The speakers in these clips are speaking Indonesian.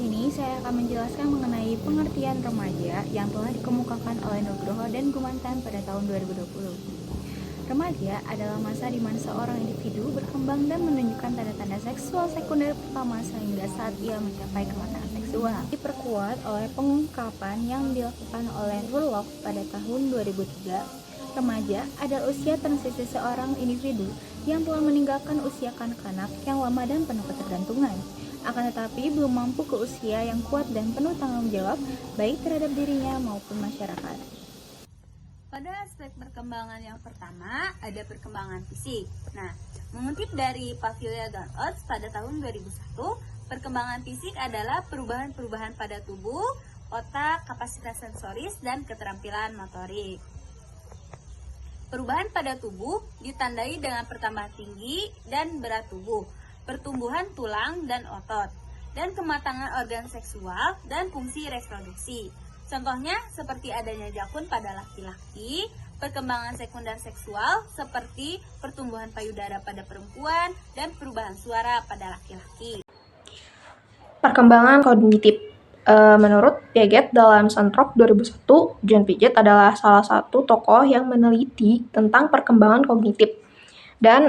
ini saya akan menjelaskan mengenai pengertian remaja yang telah dikemukakan oleh Nugroho dan Gumantan pada tahun 2020. Remaja adalah masa di mana seorang individu berkembang dan menunjukkan tanda-tanda seksual sekunder pertama sehingga saat ia mencapai kematangan seksual. Diperkuat oleh pengungkapan yang dilakukan oleh Rullock pada tahun 2003, remaja adalah usia transisi seorang individu yang telah meninggalkan usia kanak-kanak yang lama dan penuh ketergantungan, akan tetapi belum mampu ke usia yang kuat dan penuh tanggung jawab baik terhadap dirinya maupun masyarakat. Pada aspek perkembangan yang pertama, ada perkembangan fisik. Nah, mengutip dari Pavilion dan Oates pada tahun 2001, perkembangan fisik adalah perubahan-perubahan pada tubuh, otak, kapasitas sensoris, dan keterampilan motorik. Perubahan pada tubuh ditandai dengan pertambahan tinggi dan berat tubuh, pertumbuhan tulang dan otot, dan kematangan organ seksual dan fungsi reproduksi. Contohnya seperti adanya jakun pada laki-laki, perkembangan sekunder seksual seperti pertumbuhan payudara pada perempuan, dan perubahan suara pada laki-laki. Perkembangan kognitif. Menurut Piaget dalam Santrop 2001, John Piaget adalah salah satu tokoh yang meneliti tentang perkembangan kognitif dan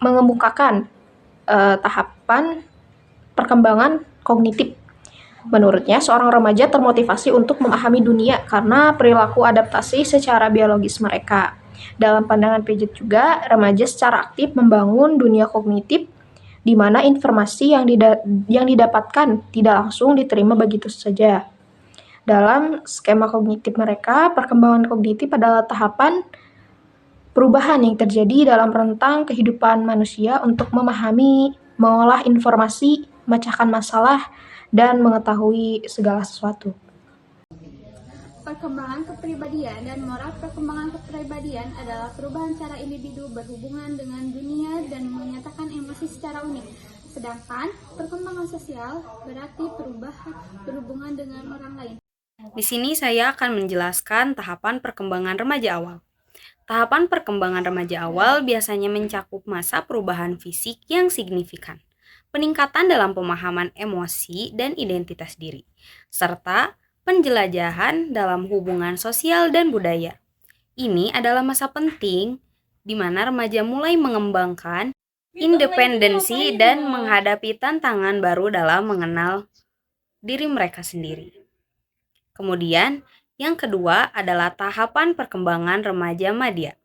mengemukakan tahapan perkembangan kognitif. Menurutnya, seorang remaja termotivasi untuk memahami dunia karena perilaku adaptasi secara biologis mereka. Dalam pandangan Piaget juga, remaja secara aktif membangun dunia kognitif di mana informasi yang didapatkan tidak langsung diterima begitu saja. Dalam skema kognitif mereka, perkembangan kognitif adalah tahapan perubahan yang terjadi dalam rentang kehidupan manusia untuk memahami, mengolah informasi, memecahkan masalah, dan mengetahui segala sesuatu. Perkembangan kepribadian dan moral. Perkembangan kepribadian adalah perubahan cara individu berhubungan dengan dunia dan menyatakan emosi secara unik. Sedangkan perkembangan sosial berarti berhubungan dengan orang lain. Di sini saya akan menjelaskan tahapan perkembangan remaja awal. Tahapan perkembangan remaja awal biasanya mencakup masa perubahan fisik yang signifikan, peningkatan dalam pemahaman emosi dan identitas diri, serta penjelajahan dalam hubungan sosial dan budaya. Ini adalah masa penting di mana remaja mulai mengembangkan independensi dan menghadapi tantangan baru dalam mengenal diri mereka sendiri. Kemudian, yang kedua adalah tahapan perkembangan remaja madya.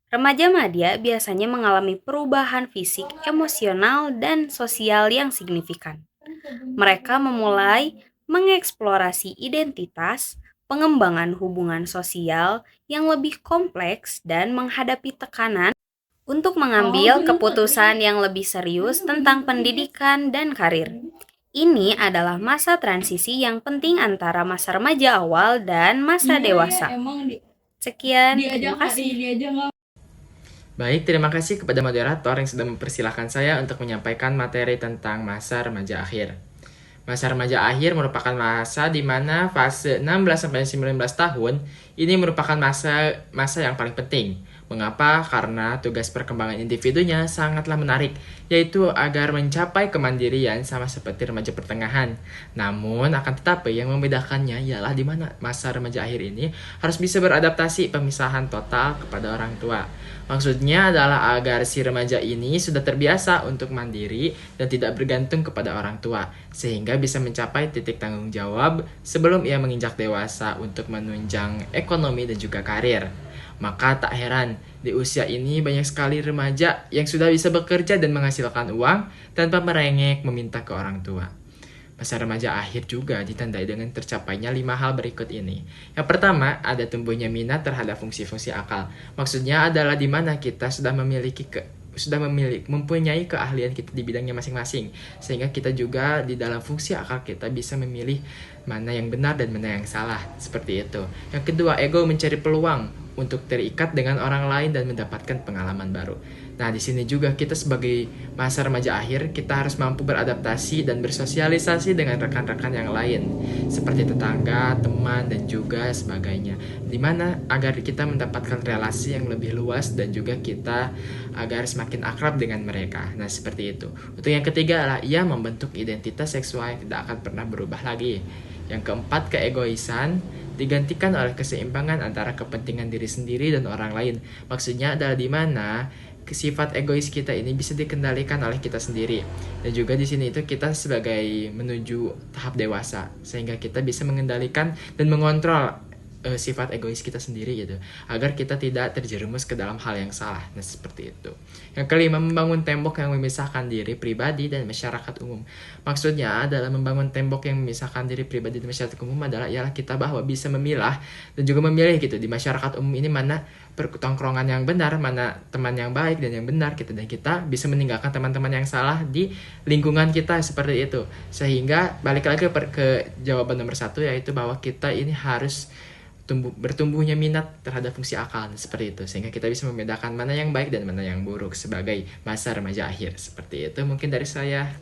Remaja madya biasanya mengalami perubahan fisik, emosional, dan sosial yang signifikan. Mereka memulai mengeksplorasi identitas, pengembangan hubungan sosial yang lebih kompleks, dan menghadapi tekanan untuk mengambil keputusan yang lebih serius tentang pendidikan dan karir. Ini adalah masa transisi yang penting antara masa remaja awal dan masa dewasa. Sekian, terima kasih. Baik, terima kasih kepada moderator yang sudah mempersilahkan saya untuk menyampaikan materi tentang masa remaja akhir. Masa remaja akhir merupakan masa di mana fase 16-19 tahun ini merupakan masa yang paling penting. Mengapa? Karena tugas perkembangan individunya sangatlah menarik, yaitu agar mencapai kemandirian sama seperti remaja pertengahan. Namun, akan tetapi yang membedakannya ialah di mana masa remaja akhir ini harus bisa beradaptasi pemisahan total kepada orang tua. Maksudnya adalah agar si remaja ini sudah terbiasa untuk mandiri dan tidak bergantung kepada orang tua, sehingga bisa mencapai titik tanggung jawab sebelum ia menginjak dewasa untuk menunjang ekonomi dan juga karir. Maka tak heran, di usia ini banyak sekali remaja yang sudah bisa bekerja dan menghasilkan uang tanpa merengek meminta ke orang tua. Masa remaja akhir juga ditandai dengan tercapainya 5 hal berikut ini. Yang pertama, ada tumbuhnya minat terhadap fungsi-fungsi akal. Maksudnya adalah di mana kita sudah mempunyai keahlian kita di bidangnya masing-masing, sehingga kita juga di dalam fungsi akal kita bisa memilih mana yang benar dan mana yang salah, seperti itu. Yang kedua, ego mencari peluang untuk terikat dengan orang lain dan mendapatkan pengalaman baru. Nah, di sini juga kita sebagai masa remaja akhir, kita harus mampu beradaptasi dan bersosialisasi dengan rekan-rekan yang lain, seperti tetangga, teman, dan juga sebagainya. Dimana agar kita mendapatkan relasi yang lebih luas dan juga kita agar semakin akrab dengan mereka. Nah, seperti itu. Untuk yang ketiga adalah ia membentuk identitas seksual yang tidak akan pernah berubah lagi. Yang keempat, keegoisan digantikan oleh keseimbangan antara kepentingan diri sendiri dan orang lain. Maksudnya adalah di mana sifat egois kita ini bisa dikendalikan oleh kita sendiri. Dan juga di sini itu kita sebagai menuju tahap dewasa sehingga kita bisa mengendalikan dan mengontrol sifat egois kita sendiri gitu, agar kita tidak terjerumus ke dalam hal yang salah. Nah, seperti itu. Yang kelima, membangun tembok yang memisahkan diri pribadi dan masyarakat umum. Maksudnya adalah membangun tembok yang memisahkan diri pribadi dan masyarakat umum adalah ialah kita bahwa bisa memilah dan juga memilih gitu di masyarakat umum ini mana pertongkrongan yang benar, mana teman yang baik dan yang benar gitu, dan kita bisa meninggalkan teman-teman yang salah di lingkungan kita, seperti itu. Sehingga balik lagi ke jawaban nomor 1, yaitu bahwa kita ini harus bertumbuhnya minat terhadap fungsi akal, seperti itu, sehingga kita bisa membedakan mana yang baik dan mana yang buruk sebagai masa remaja akhir. Seperti itu mungkin dari saya.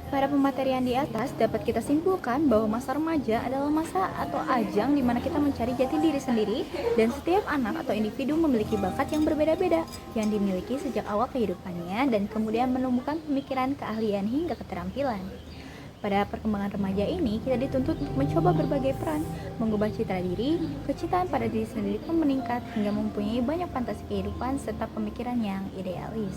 Pada pematerian di atas dapat kita simpulkan bahwa masa remaja adalah masa atau ajang di mana kita mencari jati diri sendiri, dan setiap anak atau individu memiliki bakat yang berbeda-beda yang dimiliki sejak awal kehidupannya dan kemudian menumbuhkan pemikiran, keahlian hingga keterampilan. Pada perkembangan remaja ini, kita dituntut untuk mencoba berbagai peran, mengubah citra diri, kecintaan pada diri sendiri pun meningkat hingga mempunyai banyak fantasi kehidupan serta pemikiran yang idealis.